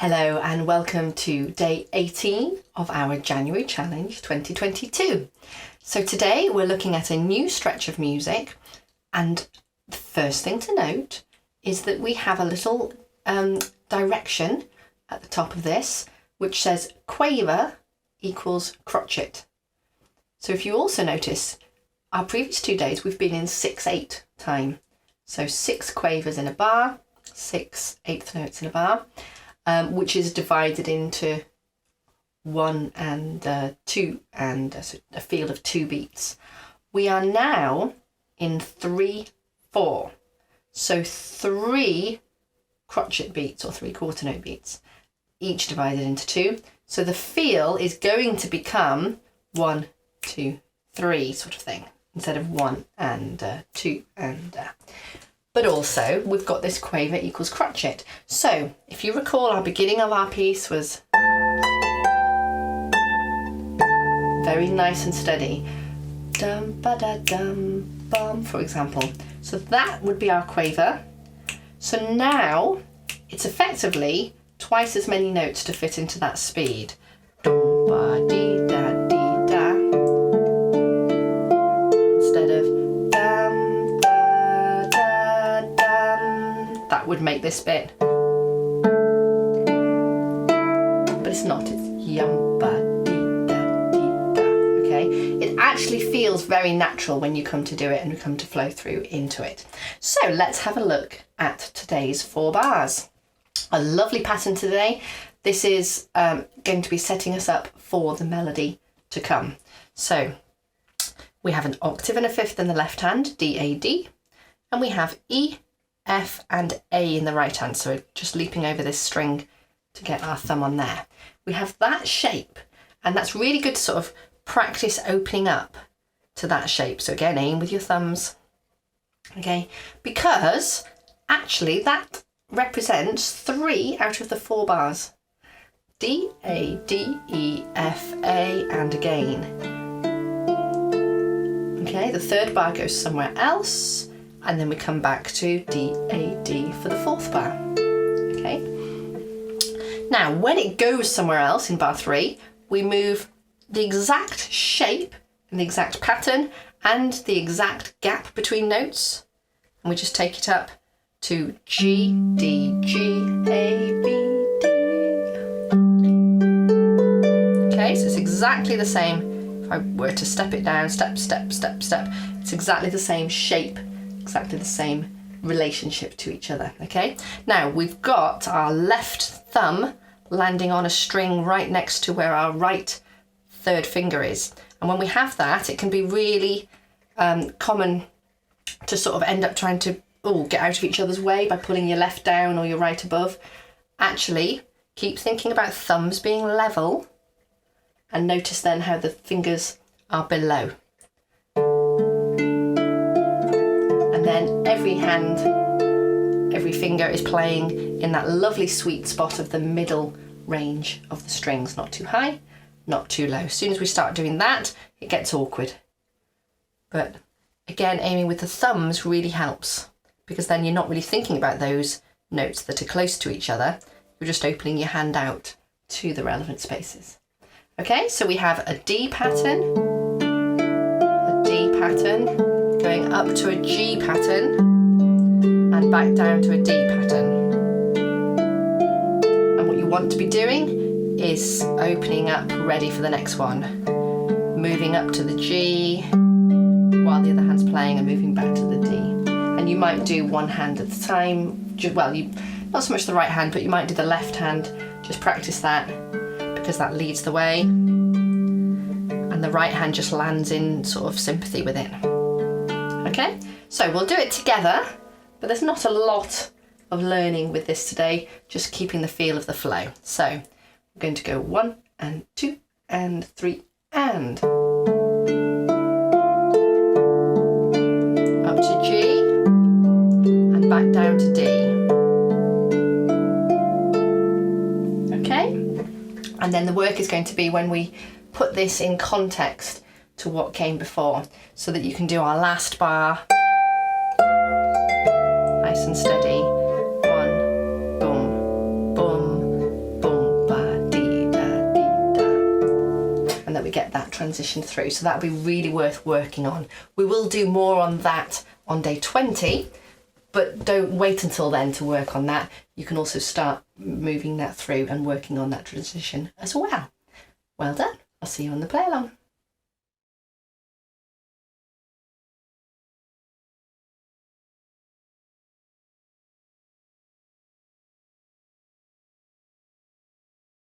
Hello and welcome to day 18 of our January Challenge 2022. So today we're looking at a new stretch of music, and the first thing to note is that we have a little direction at the top of this which says quaver equals crotchet. So if you also notice, our previous 2 days we've been in 6/8 time. So 6 quavers in a bar, 6 eighth notes in a bar. Which is divided into 1 and 2 and a field of 2 beats. We are now in 3/4. So 3 crotchet beats or 3/4 note beats, each divided into 2. So the feel is going to become 1, 2, 3 sort of thing, instead of 1 and 2 and but also we've got this quaver equals crotchet. So if you recall, our beginning of our piece was very nice and steady. Dum ba da dum bum, for example. So that would be our quaver. So now it's effectively twice as many notes to fit into that speed. Dum ba dee da dee da. Instead of that would make this bit, but it's not, it's yum ba dee da dee da. Okay, it actually feels very natural when you come to do it and come to flow through into it. So let's have a look at today's 4 bars. A lovely pattern today. This is going to be setting us up for the melody to come. So we have an octave and a fifth in the left hand, D, A, D, and we have E, F and A in the right hand, so we're just leaping over this string to get our thumb on there. We have that shape, and that's really good to sort of practice opening up to that shape. So again, aim with your thumbs, okay, because actually that represents 3 out of the 4 bars. D, A, D, E, F, A, and again. Okay, the 3rd bar goes somewhere else, and then we come back to D, A, D for the 4th bar, okay? Now, when it goes somewhere else in bar 3, we move the exact shape and the exact pattern and the exact gap between notes, and we just take it up to G, D, G, A, B, D. Okay, so it's exactly the same. If I were to step it down, step, step, step, step, it's exactly the same shape, exactly the same relationship to each other, okay? Now we've got our left thumb landing on a string right next to where our right 3rd finger is. And when we have that, it can be really common to sort of end up trying to get out of each other's way by pulling your left down or your right above. Actually, keep thinking about thumbs being level, and notice then how the fingers are below. And then every hand, every finger is playing in that lovely sweet spot of the middle range of the strings. Not too high, not too low. As soon as we start doing that, it gets awkward. But again, aiming with the thumbs really helps, because then you're not really thinking about those notes that are close to each other. You're just opening your hand out to the relevant spaces. Okay, so we have a D pattern, going up to a G pattern and back down to a D pattern. And what you want to be doing is opening up ready for the next one. Moving up to the G while the other hand's playing and moving back to the D. And you might do one hand at a time. Well, not so much the right hand, but you might do the left hand. Just practice that, because that leads the way. And the right hand just lands in sort of sympathy with it. Okay, so we'll do it together, but there's not a lot of learning with this today, just keeping the feel of the flow. So we're going to go 1 and 2 and 3 and up to G and back down to D. Okay, and then the work is going to be when we put this in context to what came before, so that you can do our last bar nice and steady. 1, boom, boom, transition through. So that'll be really worth working on. We will do more on that on day 20, but don't wait until then to work on that. You can also start moving that through and working on that transition as well. Well done. I'll see you on the play along.